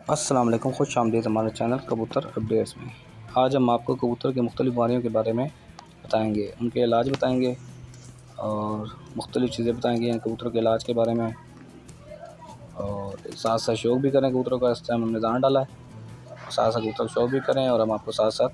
अस्सलाम वालेकुम, खुश आमदीद हमारे चैनल कबूतर अपडेट्स में। आज हम आपको कबूतर की मुख्तलिफ़ बीमारियों के बारे में बताएंगे, उनके इलाज बताएंगे और मुख्तलिफ़ चीज़ें बताएंगे इन कबूतरों के इलाज के बारे में। और साथ साथ शौक़ भी करें कबूतरों का। इस टाइम हमने दाना डाला है, साथ साथ कबूतर शौक़ भी करें और हम आपको साथ साथ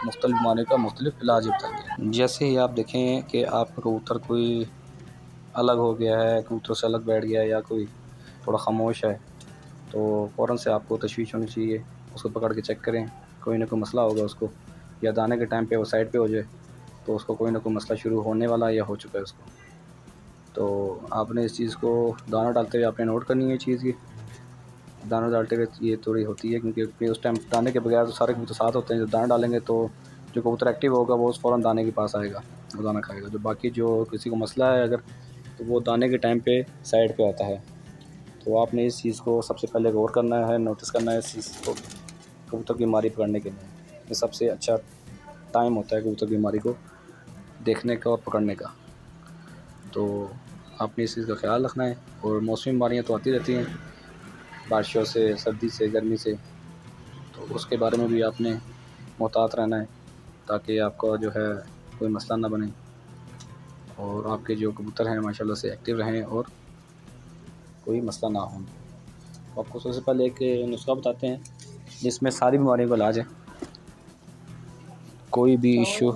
मुख्तलिफ़ बीमारियों का मुख्तलिफ़ इलाज भी बताएँगे। जैसे ही आप देखें कि आपका कबूतर कोई अलग हो गया है, कबूतर से अलग बैठ गया है या कोई थोड़ा ख़ामोश है, तो फ़ौरन से आपको तशवीश होनी चाहिए। उसको पकड़ के चेक करें, कोई ना कोई मसला होगा उसको, या दाने के टाइम पे वो साइड पे हो जाए तो उसको कोई ना कोई मसला शुरू होने वाला है या हो चुका है उसको। तो आपने इस चीज़ को दाना डालते हुए आपने नोट करनी है चीज़ की। दाना डालते हुए ये थोड़ी होती है क्योंकि उस टाइम दाने के बगैर तो सारे कबूतर साथ होते हैं। जब दाना डालेंगे तो जो कबूतर एक्टिव होगा वो फ़ौरन दाने के पास आएगा, वो दाना खाएगा। जो बाकी जो किसी को मसला है अगर, तो वो दाने के टाइम पे साइड पे आता है। तो आपने इस चीज़ को सबसे पहले गौर करना है, नोटिस करना है इस चीज़ को। कबूतर की बीमारी पकड़ने के लिए ये सबसे अच्छा टाइम होता है कबूतर की बीमारी को देखने का और पकड़ने का। तो आपने इस चीज़ का ख्याल रखना है। और मौसमी बीमारियाँ तो आती रहती हैं, बारिशों से, सर्दी से, गर्मी से, तो उसके बारे में भी आपने मोहतात रहना है ताकि आपका जो है कोई मसला ना बने और आपके जो कबूतर हैं माशाल्लाह से एक्टिव रहें और कोई मसला ना हो। आपको सबसे पहले एक नुस्खा बताते हैं जिसमें सारी बीमारियों का इलाज है। कोई भी इशू,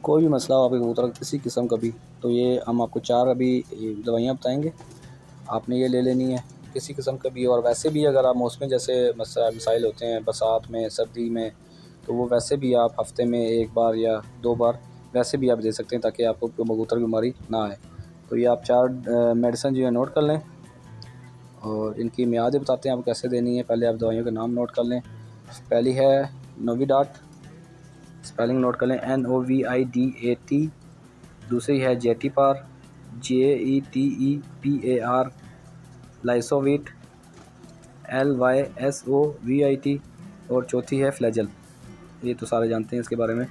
कोई भी मसला हो आपके कबूतर का किसी किस्म का भी, तो ये हम आपको 4 अभी दवाइयाँ बताएंगे, आपने ये ले लेनी है किसी किस्म का भी। और वैसे भी अगर आप मौसमी जैसे मसाइल होते हैं बरसात में, सर्दी में, तो वो वैसे भी आप हफ़्ते में 1 बार या 2 बार वैसे भी आप दे सकते हैं ताकि आपको कबूतर की बीमारी ना आए। तो ये आप 4 मेडिसिन जो है नोट कर लें और इनकी मियादें बताते हैं आपको कैसे देनी है। पहले आप दवाइयों के नाम नोट कर लें। पहली है नोविडाट, स्पेलिंग नोट कर लें, NOVIDAT। दूसरी है जेटीपार, JETEPAR। लाइसोविट, LYSOVIT। और चौथी है फ्लैजल। ये तो सारे जानते हैं इसके बारे में।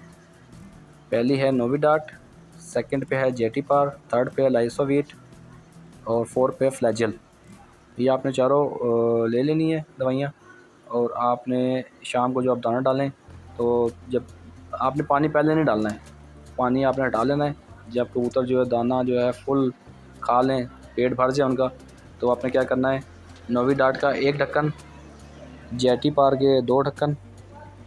पहली है नोविडाट, सेकंड पे है जेटीपार, थर्ड पे है लाइसोविट और फोर्थ पे फ्लैजल। ये आपने चारों ले लेनी है दवाइयाँ। और आपने शाम को जो आप दाना डालें तो जब आपने पानी पहले नहीं डालना है, पानी आपने हटा लेना है। जब कबूतर जो है दाना जो है फुल खा लें, पेट भर जाए उनका, तो आपने क्या करना है, नोविडाट का 1 ढक्कन, जेटीपार के 2 ढक्कन,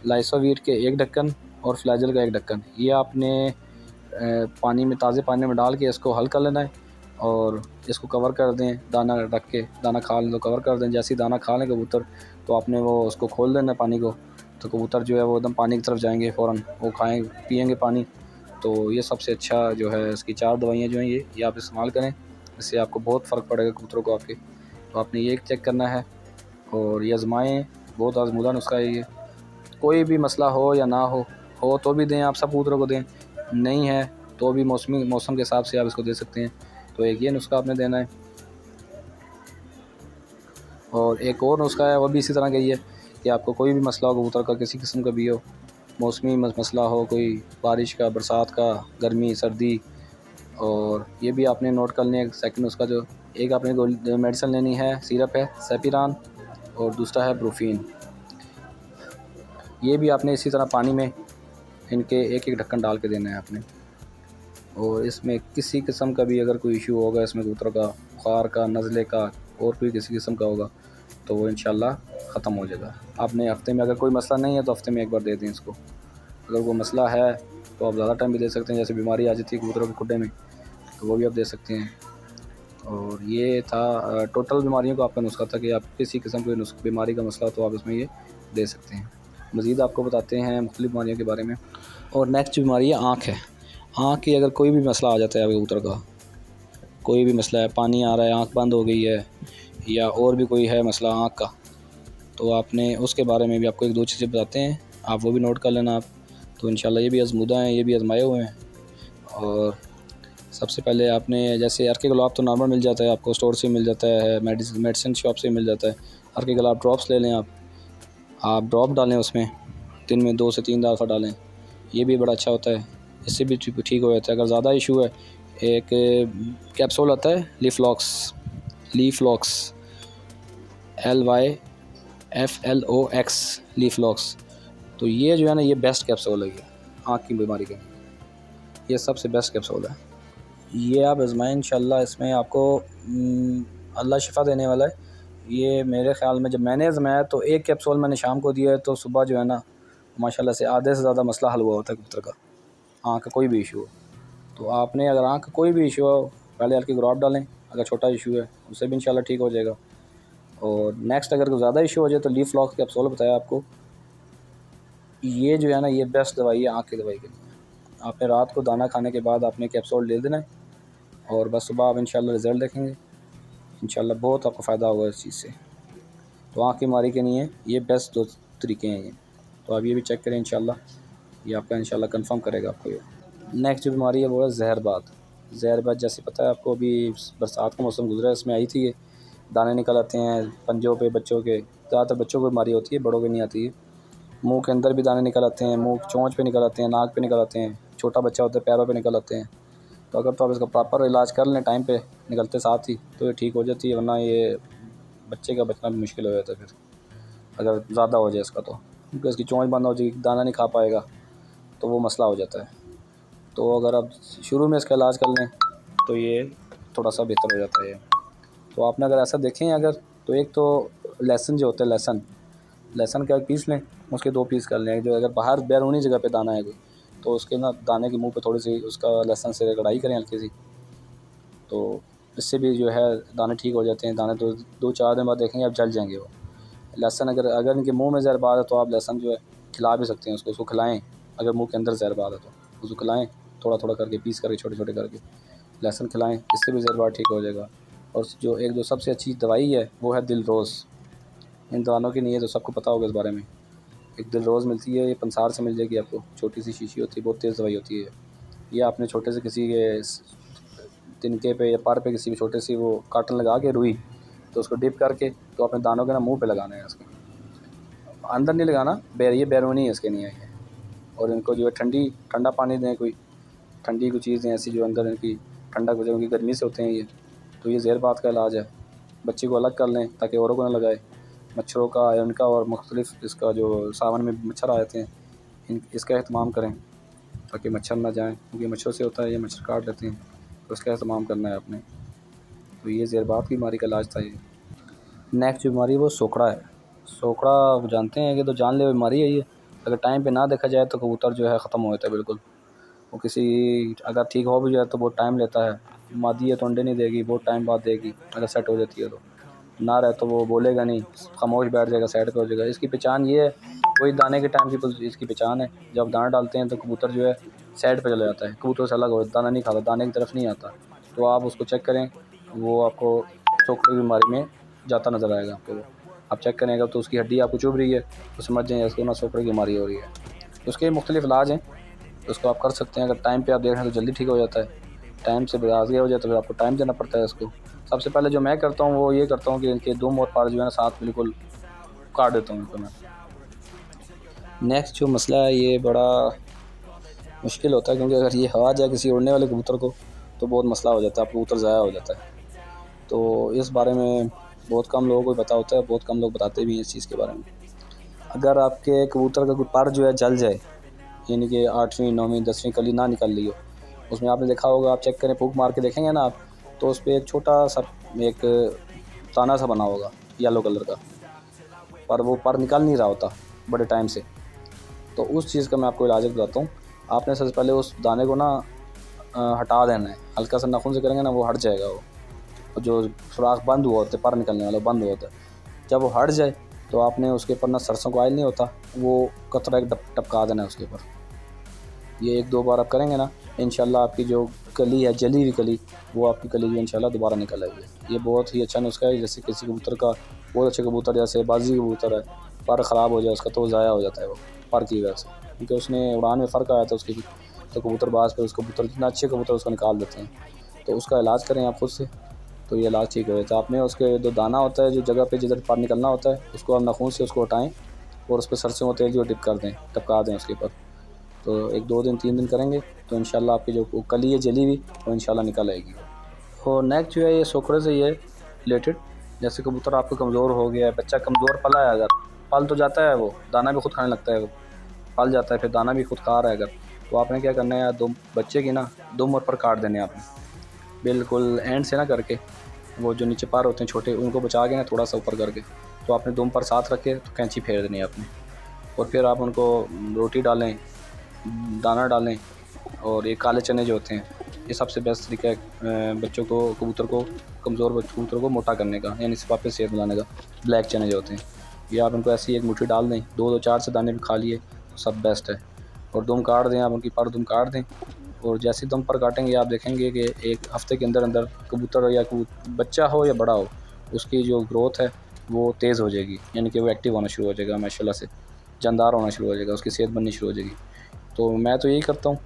लाइसोवीट के 1 ढक्कन और फ्लैजल का 1 ढक्कन, ये आपने पानी में, ताज़े पानी में डाल के इसको हल कर लेना है और इसको कवर कर दें। दाना रख के, दाना खा लें तो कवर कर दें। जैसे ही दाना खा लें कबूतर तो आपने वो उसको खोल देना पानी को, तो कबूतर जो है वो एकदम पानी की तरफ जाएंगे, फ़ौरन वो खाएँ पिएंगे पानी। तो ये सबसे अच्छा जो है इसकी 4 दवाइयाँ जो हैं ये आप इस्तेमाल करें, इससे आपको बहुत फ़र्क पड़ेगा कबूतरों को आपके। तो आपने ये चेक करना है और ये आजमाएँ, बहुत आजमूदा नुस्खा है ये। कोई भी मसला हो या ना हो तो भी दें, आप सब कबूतरों को दें, नहीं है तो भी मौसम के हिसाब से आप इसको दे सकते हैं। तो एक ये नुस्खा आपने देना है और एक और नुस्खा है वो भी इसी तरह का ही है कि आपको कोई भी मसला हो कबूतर का, किसी किस्म का भी हो, मौसमी मसला हो, कोई बारिश का, बरसात का, गर्मी, सर्दी, और ये भी आपने नोट कर लें। सेकंड उसका जो एक आपने मेडिसिन लेनी है, सिरप है सेपिरान और दूसरा है ब्रूफीन। ये भी आपने इसी तरह पानी में इनके 1-1 ढक्कन डाल के देना है आपने। और इसमें किसी किस्म का भी अगर कोई इशू होगा इसमें कबूतर का, बुखार का, नज़ले का और कोई किसी किस्म का होगा तो वो इंशाल्लाह ख़त्म हो जाएगा। आपने हफ़्ते में, अगर कोई मसला नहीं है तो हफ़्ते में 1 बार दे दें इसको। अगर कोई मसला है तो आप ज़्यादा टाइम भी दे सकते हैं, जैसे बीमारी आ जाती है कबूतरों के खुड्डे में तो वो भी आप दे सकते हैं। और ये था टोटल बीमारियों का आपका नुस्खा था कि आप किसी किस्म की बीमारी का मसला तो आप इसमें ये दे सकते हैं। मज़ीद आपको बताते हैं मुख्तलिफ़ बीमारियों के बारे में। और नेक्स्ट बीमारी है आँख है। आँख की अगर कोई भी मसला आ जाता है आपके कबूतर का, कोई भी मसला है, पानी आ रहा है, आँख बंद हो गई है या और भी कोई है मसला आँख का, तो आपने उसके बारे में भी आपको 1-2 चीज़ें बताते हैं, आप वो भी नोट कर लेना आप। तो इंशाल्लाह ये भी आज़मूदा हैं, ये भी आज़माए हुए हैं। और सबसे पहले आपने, जैसे अर्के गुलाब तो नॉर्मल मिल जाता है आपको, स्टोर से मिल जाता है, मेडिसिन शॉप से मिल जाता है। अर्के गुलाब ड्रॉप्स ले लें आप ड्रॉप डालें उसमें, दिन में 2 से 3 दफ़ा डालें, ये भी बड़ा अच्छा होता है, इससे भी ठीक हो जाता है। अगर ज़्यादा इशू है, एक कैप्सूल आता है लीफलॉक्स, LYFLOX, FLOX लीफलॉक्स। तो ये जो है ना, ये बेस्ट कैप्सूल है ये आँख की बीमारी के, ये सबसे बेस्ट कैप्सूल है। ये आप आज़माएं इंशाल्लाह। इसमें आपको अल्लाह शिफ़ा देने वाला है। ये मेरे ख़्याल में जब मैंने आज़माया तो एक कैप्सूल मैंने शाम को दिया है, तो सुबह जो है ना माशाल्लाह से आधे से ज़्यादा मसला हल हुआ होता है कबूतर का, आँख का कोई भी इशू हो। तो आपने अगर आँख का कोई भी इशू हो, पहले हल्की ड्रॉप डालें। अगर छोटा इशू है उससे भी इंशाल्लाह ठीक हो जाएगा। और नेक्स्ट अगर ज़्यादा इशू हो जाए तो लीफलॉक्स कैप्सूल बताया आपको, ये जो है ना ये बेस्ट दवाई है आँख की दवाई के लिए। आपने रात को दाना खाने के बाद आपने कैप्सूल ले देना है और बस सुबह आप इंशाल्लाह रिज़ल्ट देखेंगे। इंशाल्लाह बहुत आपको फ़ायदा होगा इस चीज़ से। तो आँख की बीमारी के लिए ये बेस्ट 2 तरीके हैं ये। तो आप ये भी चेक करें इंशाल्लाह, ये आपका इंशाल्लाह कंफर्म करेगा आपको ये। नेक्स्ट जो बीमारी है वो है ज़हरबाद। ज़हरबाद जैसे पता है आपको, अभी बरसात का मौसम गुजरा है, इसमें आई थी ये, दाने निकल आते हैं पंजों पे बच्चों के। ज़्यादातर बच्चों को बीमारी होती है, बड़ों को नहीं आती है। मुँह के अंदर भी दाने निकल आते हैं, मुँह चोंच पे निकल आते हैं, नाक पे निकल आते हैं, छोटा बच्चा होता है पैरों पे निकल आते हैं। तो अगर तो आप इसका प्रॉपर इलाज कर लें टाइम पे निकलते साथ ही, तो ये ठीक हो जाती है। वरना ये बच्चे का बचना भी मुश्किल हो जाता है फिर अगर ज़्यादा हो जाए इसका, तो क्योंकि इसकी चोंच बंद हो जाएगी, दाना नहीं खा पाएगा, तो वो मसला हो जाता है। तो अगर आप शुरू में इसका इलाज कर लें तो ये थोड़ा सा बेहतर हो जाता है। तो आपने अगर ऐसा देखें अगर, तो एक तो लहसुन जो होता है, लहसुन का पीस लें, उसके 2 पीस कर लें। जो अगर बाहर बैरूनी जगह पे दाना है कोई, तो उसके ना दाने के मुंह पे थोड़ी सी उसका लहसुन से कढ़ाई करें हल्की सी, तो इससे भी जो है दाने ठीक हो जाते हैं। दाने तो 2-4 दिन बाद देखेंगे आप जल जाएंगे वो। लहसुन अगर इनके मुंह में ज़हरबाद है तो आप लहसुन जो है खिला भी सकते हैं उसको खिलाएँ। अगर मुंह के अंदर ज़हरबाद है तो उसको खिलाएँ, थोड़ा थोड़ा करके पीस करके छोटे छोटे करके लहसुन खिलाएँ, इससे भी ज़हरबाद ठीक हो जाएगा। और जो एक सबसे अच्छी दवाई है वो है दिल रोज़। इन दवाओं की नहीं है तो सबको पता होगा इस बारे में। एक दिल रोज़ मिलती है, ये पंसार से मिल जाएगी आपको, छोटी सी शीशी होती है, बहुत तेज़ दवाई होती है। ये आपने छोटे से किसी के तिनके पे या पर पे किसी भी छोटे सी वो काटन लगा के रुई, तो उसको डिप करके तो अपने दानों के ना मुंह पे लगाना है। इसके अंदर नहीं लगाना, ये बैरूनी है इसके नहीं है। और इनको जो है ठंडा पानी दें, कोई ठंडी कोई चीज़ दें ऐसी जो अंदर इनकी ठंडा हो जाए, उनकी गर्मी से होते हैं ये। तो ये ज़हरबाद का इलाज है। बच्चे को अलग कर लें ताकि औरों को ना लगाए, मच्छरों का इनका और मुख्तलिफ इसका जो सावन में मच्छर आ जाते हैं इसका एहतमाम करें ताकि मच्छर ना जाएं, क्योंकि मच्छरों से होता है, ये मच्छर काट लेते हैं, तो उसका एहतमाम करना है आपने। तो ये ज़हरबाद की बीमारी का इलाज था ये। नेक्स्ट जो बीमारी है वो सोकड़ा है। सोकड़ा जानते हैं कि तो जानलेवा बीमारी है ये। अगर टाइम पे ना देखा जाए तो कबूतर जो है ख़त्म हो जाता है बिल्कुल। वो किसी अगर ठीक हो भी जाए तो बहुत टाइम लेता है। मादी है तो अंडे नहीं देगी, बहुत टाइम बाद देगी अगर सेट हो जाती है। तो ना रहे तो वो बोलेगा नहीं, खामोश बैठ जाएगा, साइड पे हो जाएगा। इसकी पहचान ये है, वही दाने के टाइम की इसकी पहचान है। जब दाना डालते हैं तो कबूतर जो है साइड पे चला जाता है, कबूतर से अलग हो, दाना नहीं खाता, दाने की तरफ नहीं आता। तो आप उसको चेक करें, वो आपको सोकड़े की बीमारी में जाता नज़र आएगा आपको। आप चेक करेंगे तो उसकी हड्डी आपको चुभ रही है तो समझ जाएँ इसको ना सोकड़े की बीमारी हो रही है। तो उसके मुख्तलिफ इलाज हैं, उसको आप कर सकते हैं। अगर टाइम पे आप देख रहे हैं तो जल्दी ठीक हो जाता है, टाइम से आगे हो जाए तो फिर आपको टाइम देना पड़ता है इसको। सबसे पहले जो मैं करता हूँ वो ये करता हूँ कि इनके दुम और पर जो है ना साथ बिल्कुल काट देता हूँ इनको मैं। नेक्स्ट जो मसला है ये बड़ा मुश्किल होता है, क्योंकि अगर ये हवा जाए किसी उड़ने वाले कबूतर को तो बहुत मसला हो जाता है, आपका कबूतर ज़ाया हो जाता है। तो इस बारे में बहुत कम लोगों को पता होता है, बहुत कम लोग बताते भी हैं इस चीज़ के बारे में। अगर आपके कबूतर का कोई पर जो है जल जाए, यानी कि 8वीं 9वीं 10वीं कली ना निकल रही हो, उसमें आपने देखा होगा, आप चेक करें, फूंक मार के देखेंगे ना आप, तो उस पर एक छोटा सा एक ताना सा बना होगा येलो कलर का, पर वो पर निकल नहीं रहा होता बड़े टाइम से। तो उस चीज़ का मैं आपको इलाज बताता हूँ। आपने सबसे पहले उस दाने को ना हटा देना है, हल्का सा नाखून से करेंगे ना वो हट जाएगा। वो जो सुराख बंद हुआ होता है, पर निकलने वाला बंद हुआ होता है, जब वो हट जाए तो आपने उसके ऊपर ना सरसों का ऑयल नहीं होता, वो कतरा एक टपका देना है उसके ऊपर। ये 1-2 बार आप करेंगे ना, इंशाल्लाह आपकी जो कली है, जली हुई कली, वो आपकी कली जो इंशाल्लाह दोबारा निकल आएगी। ये बहुत ही अच्छा नुस्खा है। जैसे किसी कबूतर का, बहुत अच्छे कबूतर जैसे बाजी कबूतर है, पर ख़राब हो जाए उसका तो ज़ाया हो जाता है वो पर की वजह से, क्योंकि उसने उड़ान में फ़र्क आया था उसकी। तो कबूतरबाज पे उस कबूतर जितना अच्छे कबूतर उसको निकाल देते हैं। तो उसका इलाज करें आप खुद से, तो ये इलाज ठीक हो जाता है। आपने उसके जो दाना होता है, जो जगह पे जिधर पर निकलना होता है, उसको आप नाखून से उसको हटाएँ और उस पर सरसों का तेल जो डिप कर दें, टपका दें उसके ऊपर। तो 1-2 दिन 3 दिन करेंगे तो इंशाल्लाह आपकी जो कली है जली हुई वो इंशाल्लाह निकल आएगी। और नेक्स्ट जो है ये सोकड़े से ये रिलेटेड, जैसे कबूतर आपको कमज़ोर हो गया है, बच्चा कमज़ोर पला है, अगर पल तो जाता है, वो दाना भी खुद खाने लगता है, वो पल जाता है, फिर दाना भी खुद खा रहा है अगर, तो आपने क्या करना है, दो बच्चे की ना दुम और पर काट देने हैं आपने, बिल्कुल एंड से ना करके, वो जो नीचे पर होते हैं छोटे उनको बचा के ना थोड़ा सा ऊपर करके, तो आपने दुम पर साथ रख के तो कैंची फेर देनी है आपने। और फिर आप उनको रोटी डालें, दाना डालें, और ये काले चने जो होते हैं, ये सबसे बेस्ट तरीका है बच्चों को, कबूतर को, कमज़ोर कबूतर को मोटा करने का, यानी वापस सेहत बनाने का। ब्लैक चने जो होते हैं, ये आप उनको ऐसी एक मुट्ठी डाल दें, 2-4 से दाने भी खा लिए तो सब बेस्ट है। और दुम काट दें आप, उनकी पर दुम काट दें, और जैसे दम पर काटेंगे आप देखेंगे कि एक हफ़्ते के अंदर अंदर कबूतर या बच्चा हो या बड़ा हो, उसकी जो ग्रोथ है वो तेज़ हो जाएगी, यानी कि वो एक्टिव होना शुरू हो जाएगा, माशाल्लाह से जानदार होना शुरू हो जाएगा, उसकी सेहत बननी शुरू हो जाएगी। तो मैं तो यही करता हूँ,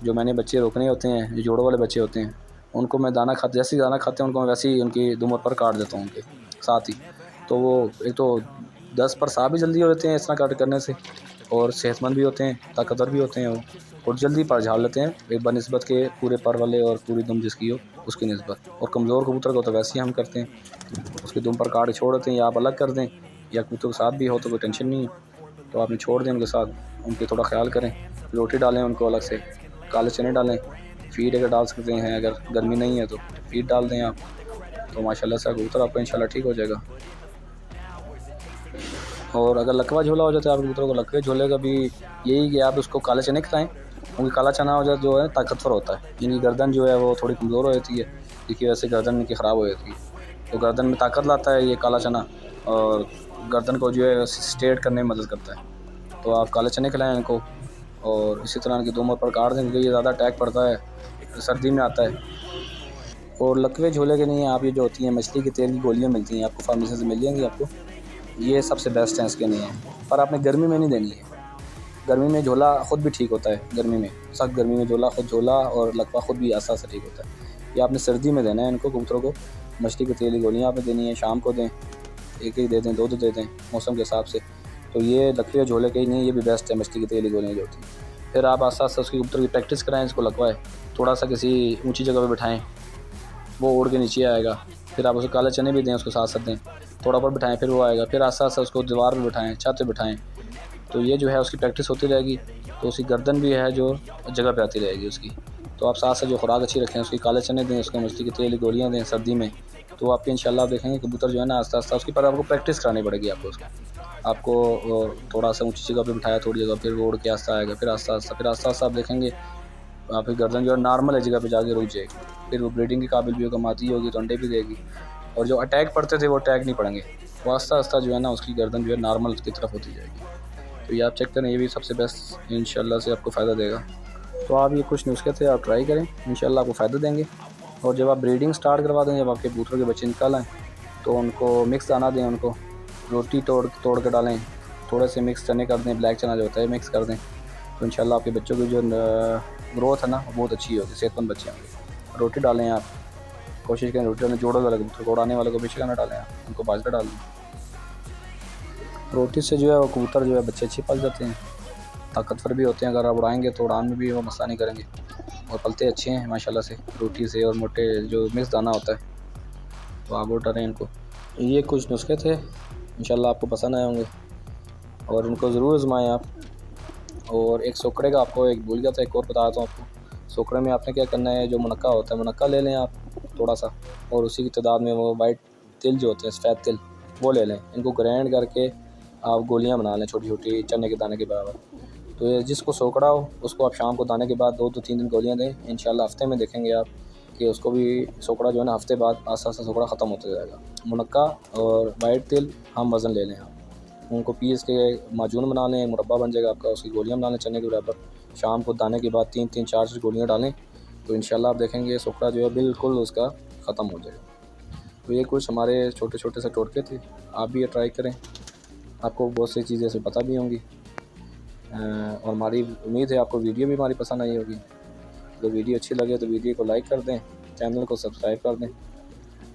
जो मैंने बच्चे रोकने होते हैं, जो जोड़ों वाले बच्चे होते हैं, उनको मैं दाना खाते, जैसे ही दाना खाते हैं उनको मैं वैसे ही उनकी दुम पर काट देता हूँ उनके साथ ही। तो वो एक तो 10 पर साफ भी जल्दी हो जाते हैं इस तरह काट करने से, और सेहतमंद भी होते हैं, ताकतवर भी होते हैं वो, और जल्दी पर झाड़ लेते हैं एक बनिस्बत के पूरे पर वाले और पूरी दुम जिसकी हो उसकी निस्बत। और कमज़ोर कबूतर को तो वैसे ही हम करते हैं, उसकी दुम पर काट छोड़ देते हैं, या आप अलग कर दें, या कबूतर के साथ भी हो तो कोई टेंशन नहीं है, तो आपने छोड़ दें उनके साथ, उनकी थोड़ा ख्याल करें, रोटी डालें उनको अलग से, काले चने डालें, फीड अगर डाल सकते हैं, अगर गर्मी नहीं है तो फीड डाल दें आप, तो माशाल्लाह से कबूतर आपका इंशाल्लाह ठीक हो जाएगा। और अगर लकवा झोला हो जाता है आप कबूतरों को, लकवे झोले का भी यही कि आप उसको काले चने खिलाएँ, क्योंकि काला चना हो जाए जो है ताकतवर होता है, इनकी गर्दन जो है वो थोड़ी कमज़ोर हो जाती है, इसकी वजह से गर्दन इनकी ख़राब हो जाती है, तो गर्दन में ताकत लाता है ये काला चना, और गर्दन को जो है स्ट्रेट करने में मदद करता है। तो आप काले चने खिलाएँ इनको, और इसी तरह इनकी दुम पर काट दें, क्योंकि ये ज़्यादा अटैक पड़ता है, सर्दी में आता है। और लकवे झोले के लिए आप ये जो होती हैं मछली के तेल की गोलियाँ मिलती हैं आपको, फार्मेसी से मिल जाएंगी आपको, ये सबसे बेस्ट हैं इसके लिए, पर आपने गर्मी में नहीं देनी है। गर्मी में झोला ख़ुद भी ठीक होता है, गर्मी में सख्त गर्मी में झोला खुद, झोला और लकवा ख़ुद भी आस्ता आस्ता ठीक होता है। ये आपने सर्दी में देना है इनको, कबूतरों को मछली के तेल की गोलियाँ आपने देनी है, शाम को दें, एक दे दें, दो दे दें मौसम के हिसाब से। तो ये लकवे झोले के ही नहीं, ये भी बेस्ट है मछली की तेल की गोलियाँ जो होती हैं। फिर आप आस्ता आस्ता उसकी कबूतर की प्रैक्टिस कराएँ, इसको लगवाएँ, थोड़ा सा किसी ऊँची जगह पर बिठाएँ, वो उड़ के नीचे आएगा, फिर आप उसे काले चने भी दें, उसको साथ साथ दें, थोड़ा ऊपर बिठाएँ, फिर वो आएगा, फिर आस्ता आस्ता उसको दीवार पर बिठाएँ, छत पे बिठाएँ, तो ये जो है उसकी प्रैक्टिस होती रहेगी, तो उसकी गर्दन भी है जो जगह पे आती रहेगी उसकी। तो आप साथ साथ जो खुराक अच्छी रखें, उसकी काले चने दें, उसको मछली की तेल की गोलियाँ दें सर्दी में, तो आपके इंशाल्लाह आप देखेंगे कबूतर जो है ना आस्ता आस्ता उसकी, पर आपको प्रैक्टिस करानी पड़ेगी आपको उसको। आपको थोड़ा सा ऊँची जगह पे बिठाया, थोड़ी जगह, फिर वो उड़ के आस्ता आएगा, फिर आस्ता आस्ता, फिर आस्ता आस्ता आप देखेंगे आपकी गर्दन जो है नॉर्मल है जगह पे जाके रुक जाएगी, फिर वो ब्रीडिंग के काबिल भी होगा, मादी होगी तो अंडे भी देगी, और जो अटैक पड़ते थे वो अटैक नहीं पड़ेंगे, वो आस्ता आस्ता जो है ना उसकी गर्दन जो है नॉर्मल की तरफ होती जाएगी। तो ये आप चेक करें, ये भी सबसे बेस्ट इंशाल्लाह से आपको फ़ायदा देगा। तो आप ये कुछ नुस्खे थे, आप ट्राई करें, इंशाल्लाह आपको फ़ायदा देंगे। और जब आप ब्रीडिंग स्टार्ट करवा दें, जब आपके कबूतरों के बच्चे निकाल आएँ, तो उनको मिक्स दाना दें, उनको रोटी तोड़ तोड़ कर डालें, थोड़े से मिक्स चने कर दें, ब्लैक चना जो होता है मिक्स कर दें, तो इंशाल्लाह आपके बच्चों की जो ग्रोथ है ना वो बहुत अच्छी होगी, सेहतमंद बच्चे होंगे। रोटी डालें आप, कोशिश करें रोटी डालें, जोड़ों वाले कबूतर को, उड़ाने वाले को बेशक ना डालें आप, उनको बाजरा डाल दें। रोटी से जो है वो कबूतर जो है बच्चे अच्छे पल जाते हैं, ताकतवर भी होते हैं, अगर आप उड़ाएंगे तो उड़ान में भी वो मसला नहीं करेंगे, और पलते अच्छे हैं माशाल्लाह से रोटी से, और मोटे जो मिक्स दाना होता है तो आप वो डालें इनको। ये कुछ नुस्खे थे, इंशाल्लाह आपको पसंद आए होंगे, और इनको ज़रूर आजमाएं आप। और एक सोकड़े का आपको एक भूल गया था, एक और बताता हूँ आपको। सोकड़े में आपने क्या करना है, जो मुनक्का होता है, मुनक्का ले लें आप थोड़ा सा, और उसी की तादाद में वो वाइट तिल जो होते हैं, सफ़ेद तिल, वो ले लें, इनको ग्राइंड करके आप गोलियां बना लें, छोटी छोटी चने के दाने के बराबर। तो ये जिसको सोकड़ा हो उसको आप शाम को दाने के बाद 2-3 दिन गोलियां दें, इंशाल्लाह हफ्ते में देखेंगे आप कि उसको भी सोकड़ा जो है ना हफ्ते बाद आस्ता आस्ता सोकड़ा ख़त्म होता जाएगा। मुनक्का और वाइट तिल हम वज़न ले लें आप, उनको पीस के माजून बना लें, मुरब्बा बन जाएगा आपका, उसकी गोलियां बना लें चने के बराबर, शाम को दाने के बाद 3-3 4 गोलियां डालें, तो इंशाल्लाह आप देखेंगे सोकड़ा जो है बिल्कुल उसका ख़त्म हो जाएगा। तो ये कुछ हमारे छोटे छोटे से टोटके थे, आप भी ये ट्राई करें, आपको बहुत सी चीज़ें से पता भी होंगी। और हमारी उम्मीद है आपको वीडियो भी हमारी पसंद आई होगी। तो वीडियो अच्छी लगे तो वीडियो को लाइक कर दें, चैनल को सब्सक्राइब कर दें,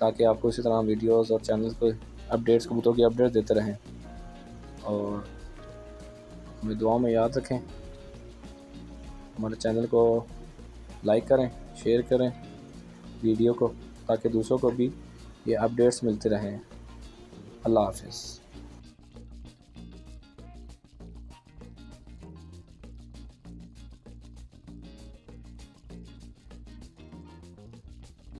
ताकि आपको इसी तरह वीडियोस और चैनल को अपडेट्स, कबूतरों की अपडेट्स देते रहें। और हमें दुआओं में याद रखें, हमारे चैनल को लाइक करें, शेयर करें वीडियो को, ताकि दूसरों को भी ये अपडेट्स मिलते रहें। अल्लाह हाफ़िज़।